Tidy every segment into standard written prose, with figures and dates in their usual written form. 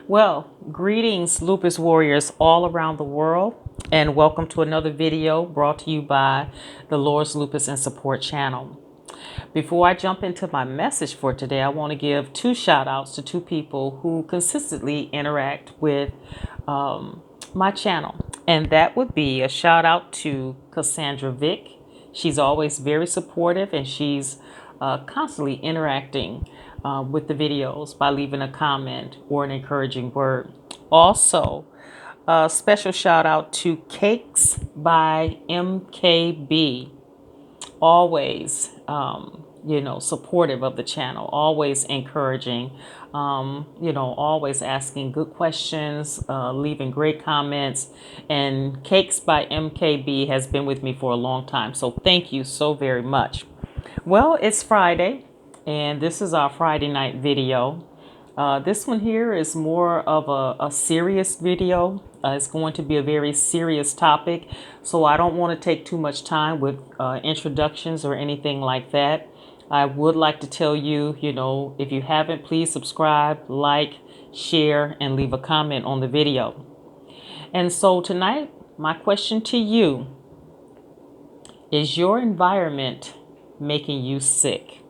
Well, greetings, lupus warriors all around the world, and welcome to another video brought to you by the Lord's Lupus and Support channel. Before I jump into my message for today, I want to give two shout outs to two people who consistently interact with my channel. And that would be a shout out to Cassandra Vick. She's always very supportive and she's constantly interacting with the videos by leaving a comment or an encouraging word. Also, a special shout out to Cakes by MKB. Always, supportive of the channel, always encouraging, always asking good questions, leaving great comments. And Cakes by MKB has been with me for a long time. So thank you so very much. Well, it's Friday, and this is our Friday night video. This one here is more of a serious video. It's going to be a very serious topic, so I don't want to take too much time with introductions or anything like that. I would like to tell you, if you haven't, please subscribe, like, share, and leave a comment on the video. And so tonight, my question to you is your environment making you sick?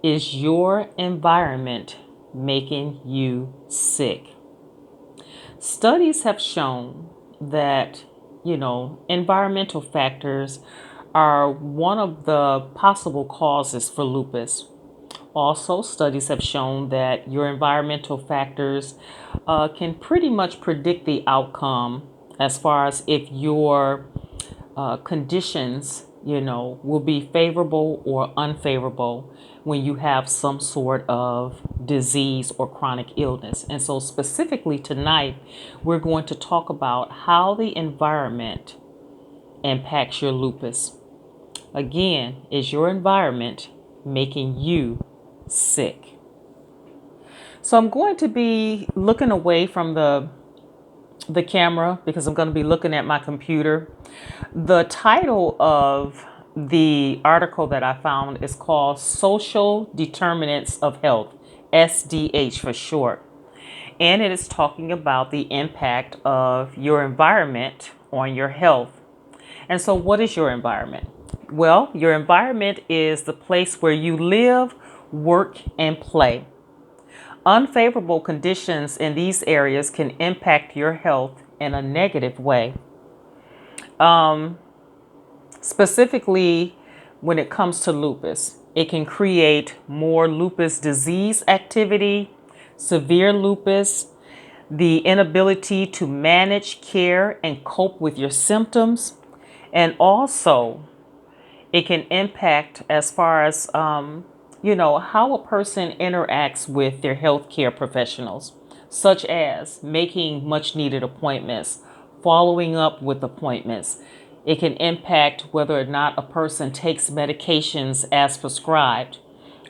Is your environment making you sick? Studies have shown that, environmental factors are one of the possible causes for lupus. Also, studies have shown that your environmental factors can pretty much predict the outcome as far as if your conditions, will be favorable or unfavorable when you have some sort of disease or chronic illness. And so specifically tonight, we're going to talk about how the environment impacts your lupus. Again, is your environment making you sick? So I'm going to be looking away from the camera because I'm going to be looking at my computer. The title of the article that I found is called Social Determinants of Health, SDH for short. And it is talking about the impact of your environment on your health. And so what is your environment? Well, your environment is the place where you live, work, and play. Unfavorable conditions in these areas can impact your health in a negative way. Specifically, when it comes to lupus, it can create more lupus disease activity, severe lupus, the inability to manage, care, and cope with your symptoms, and also it can impact as far as how a person interacts with their healthcare professionals, such as making much needed appointments, following up with appointments. It can impact whether or not a person takes medications as prescribed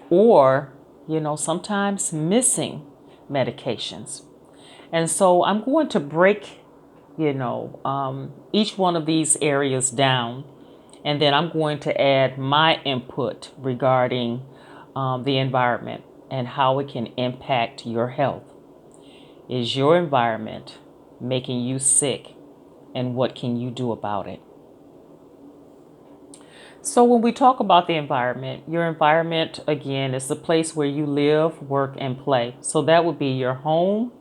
or, sometimes missing medications. And so I'm going to break, each one of these areas down, and then I'm going to add my input regarding the environment and how it can impact your health. Is your environment making you sick, and what can you do about it? So when we talk about the environment, your environment, again, is the place where you live, work, and play. So that would be your home,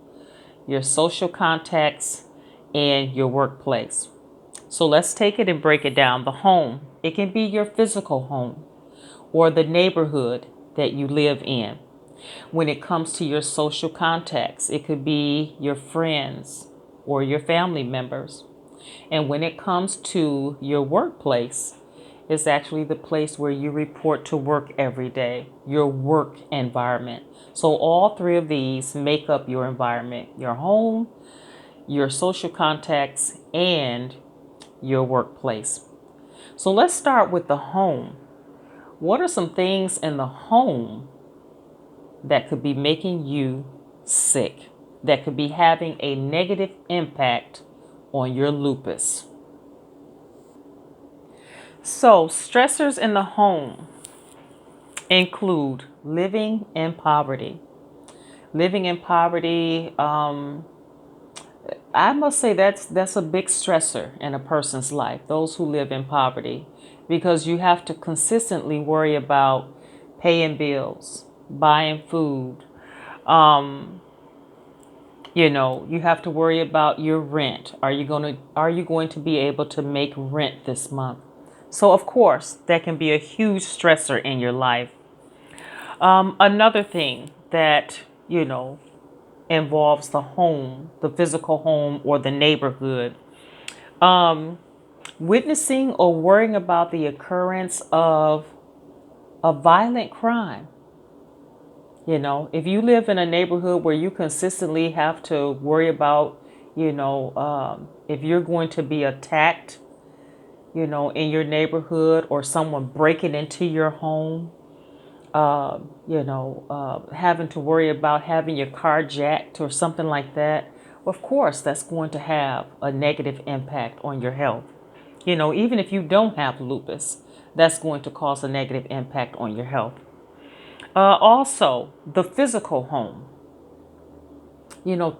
your social contacts, and your workplace. So let's take it and break it down. The home, it can be your physical home or the neighborhood that you live in. When it comes to your social contacts, it could be your friends or your family members. And when it comes to your workplace, it's actually the place where you report to work every day, your work environment. So all three of these make up your environment: your home, your social contacts, and your workplace. So let's start with the home. What are some things in the home that could be making you sick, that could be having a negative impact on your lupus? So stressors in the home include living in poverty, Living in poverty, I must say that's a big stressor in a person's life, those who live in poverty, because you have to consistently worry about paying bills, buying food. Um, you have to worry about your rent. Are you going to be able to make rent this month? So of course, that can be a huge stressor in your life. Another thing that, involves the home, the physical home or the neighborhood. Witnessing or worrying about the occurrence of a violent crime. If you live in a neighborhood where you consistently have to worry about, if you're going to be attacked, in your neighborhood, or someone breaking into your home, having to worry about having your car jacked or something like that, of course, that's going to have a negative impact on your health. Even if you don't have lupus, that's going to cause a negative impact on your health. Also, the physical home,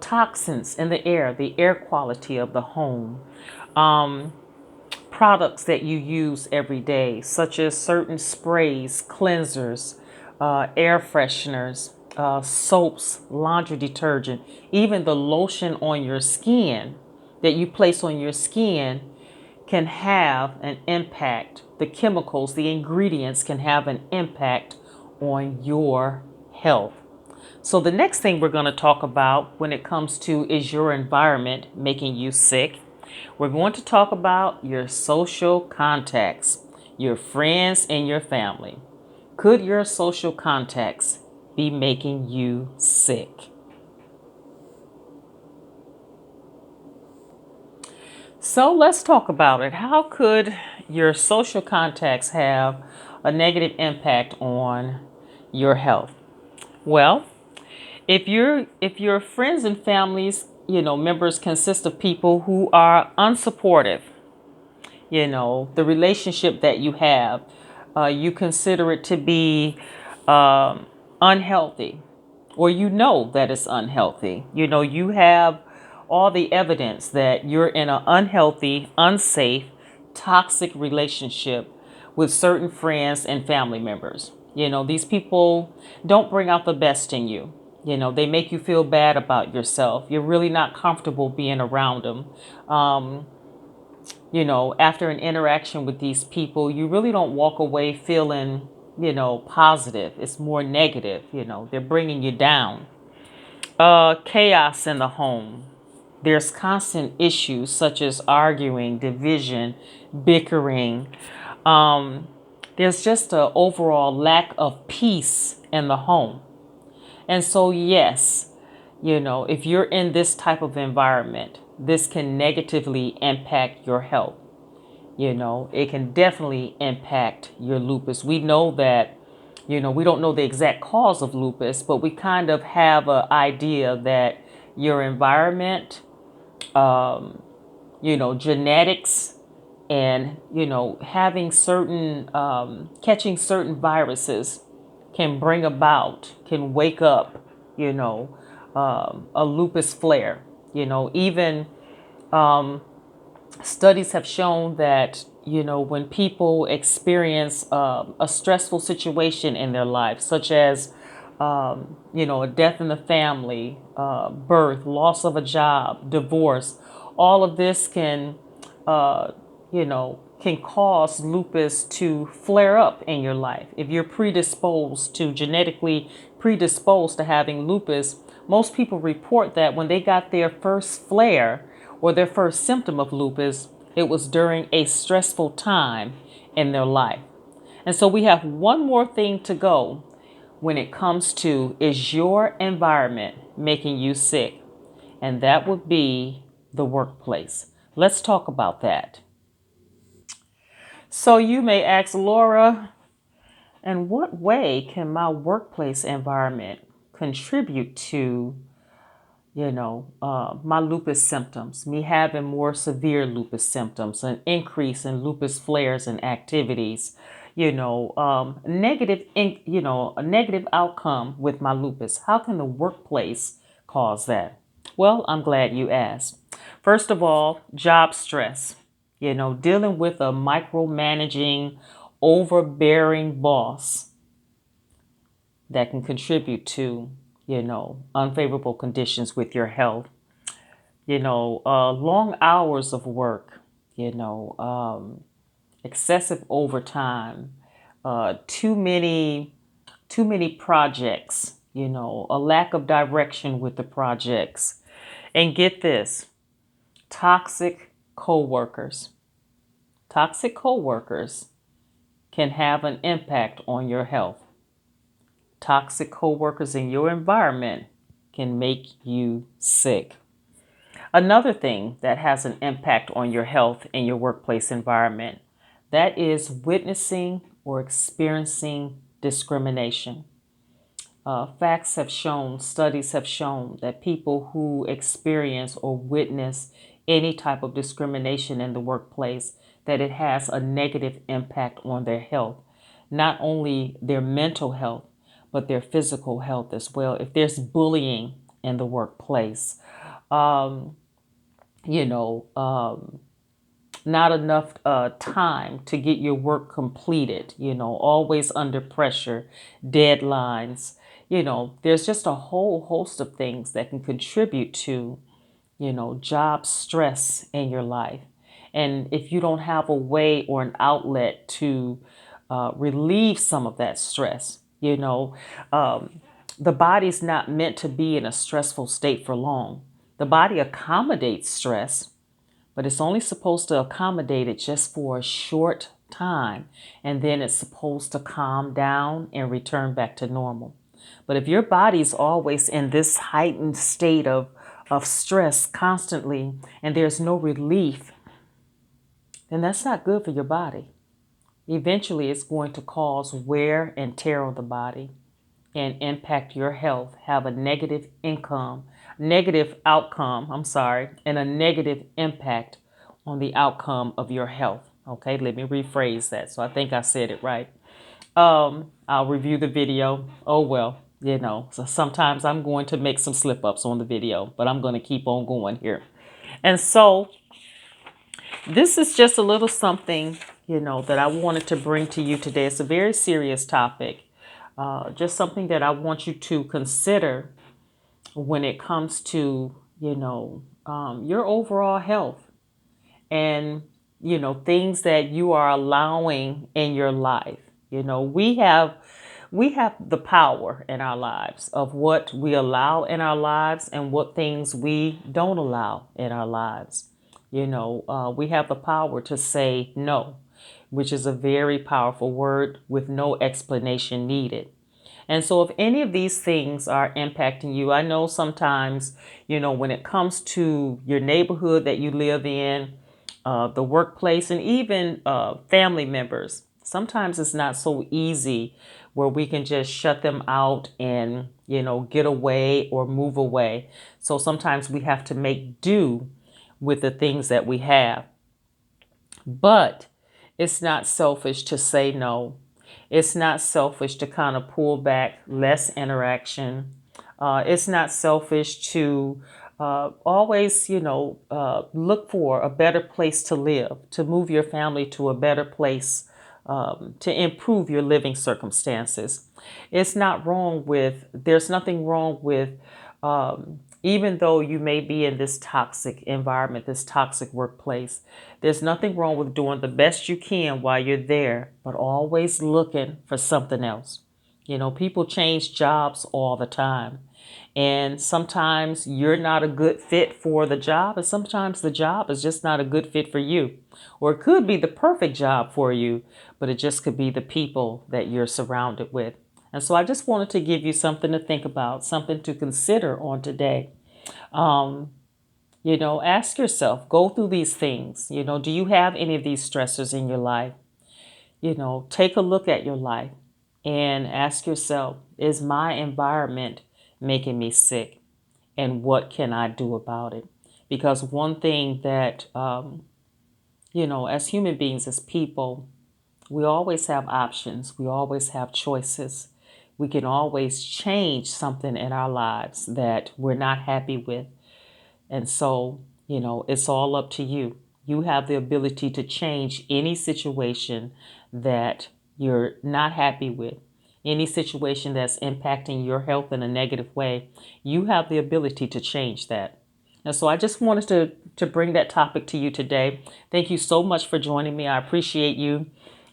toxins in the air quality of the home, um, products that you use every day, such as certain sprays, cleansers, air fresheners, soaps, laundry detergent, even the lotion on your skin that you place on your skin can have an impact. The chemicals, the ingredients can have an impact on your health. So, the next thing we're going to talk about when it comes to is your environment making you sick? We're going to talk about your social contacts, your friends, and your family. Could your social contacts be making you sick? So let's talk about it. How could your social contacts have a negative impact on your health? Well, if your friends and families, members consist of people who are unsupportive, the relationship that you have, you consider it to be unhealthy, or that it's unhealthy. You have all the evidence that you're in an unhealthy, unsafe, toxic relationship with certain friends and family members. These people don't bring out the best in you. They make you feel bad about yourself. You're really not comfortable being around them. After an interaction with these people, you really don't walk away feeling, positive. It's more negative. They're bringing you down. Chaos in the home. There's constant issues such as arguing, division, bickering. Um, there's just an overall lack of peace in the home. And so, yes, if you're in this type of environment, this can negatively impact your health. It can definitely impact your lupus. We know that, we don't know the exact cause of lupus, but we kind of have an idea that your environment, genetics, and, having certain, catching certain viruses can wake up, a lupus flare. Even studies have shown that when people experience a stressful situation in their life, such as a death in the family, birth, loss of a job, divorce, all of this can cause lupus to flare up in your life. If you're genetically predisposed to having lupus, most people report that when they got their first flare or their first symptom of lupus, it was during a stressful time in their life. And so we have one more thing to go when it comes to, is your environment making you sick? And that would be the workplace. Let's talk about that. So you may ask, Laura, in what way can my workplace environment contribute to, my lupus symptoms, me having more severe lupus symptoms, an increase in lupus flares and activities? a negative outcome with my lupus. How can the workplace cause that? Well, I'm glad you asked. First of all, job stress. Dealing with a micromanaging, overbearing boss that can contribute to, unfavorable conditions with your health. Long hours of work, excessive overtime, too many projects, a lack of direction with the projects. And get this, toxic coworkers. Toxic coworkers can have an impact on your health. Toxic coworkers in your environment can make you sick. Another thing that has an impact on your health in your workplace environment, that is witnessing or experiencing discrimination. Facts have shown, studies have shown that people who experience or witness any type of discrimination in the workplace, that it has a negative impact on their health, not only their mental health, but their physical health as well. If there's bullying in the workplace, um, you know, not enough time to get your work completed, always under pressure, deadlines. There's just a whole host of things that can contribute to, job stress in your life. And if you don't have a way or an outlet to relieve some of that stress, the body's not meant to be in a stressful state for long. The body accommodates stress, but it's only supposed to accommodate it just for a short time, and then it's supposed to calm down and return back to normal. But if your body's always in this heightened state of stress constantly and there's no relief, then that's not good for your body. Eventually, it's going to cause wear and tear on the body and impact your health, have a negative outcome, and a negative impact on the outcome of your health. Okay, let me rephrase that. So I think I said it right. I'll review the video. Oh, well, so sometimes I'm going to make some slip ups on the video, but I'm going to keep on going here. And so this is just a little something, that I wanted to bring to you today. It's a very serious topic. Just something that I want you to consider when it comes to, your overall health and, things that you are allowing in your life. We have the power in our lives of what we allow in our lives and what things we don't allow in our lives. We have the power to say no, which is a very powerful word with no explanation needed. And so if any of these things are impacting you, I know sometimes, when it comes to your neighborhood that you live in, the workplace, and even family members, sometimes it's not so easy where we can just shut them out and, get away or move away. So sometimes we have to make do with the things that we have. But it's not selfish to say no. It's not selfish to kind of pull back, less interaction. It's not selfish to always, look for a better place to live, to move your family to a better place, to improve your living circumstances. There's nothing wrong with, even though you may be in this toxic environment, this toxic workplace, there's nothing wrong with doing the best you can while you're there, but always looking for something else. People change jobs all the time. And sometimes you're not a good fit for the job, and sometimes the job is just not a good fit for you. Or it could be the perfect job for you, but it just could be the people that you're surrounded with. And so I just wanted to give you something to think about, something to consider on today. Ask yourself, go through these things. Do you have any of these stressors in your life? Take a look at your life and ask yourself, is my environment making me sick? And what can I do about it? Because one thing that, as human beings, as people, we always have options. We always have choices. We can always change something in our lives that we're not happy with. And so, it's all up to you. You have the ability to change any situation that you're not happy with, any situation that's impacting your health in a negative way. You have the ability to change that. And so I just wanted to bring that topic to you today. Thank you so much for joining me. I appreciate you.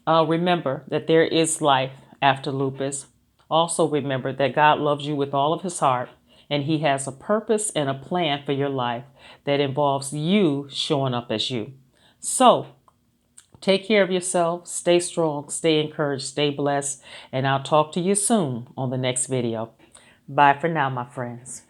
Remember that there is life after lupus. Also, remember that God loves you with all of his heart, and he has a purpose and a plan for your life that involves you showing up as you. So, take care of yourself, stay strong, stay encouraged, stay blessed, and I'll talk to you soon on the next video. Bye for now, my friends.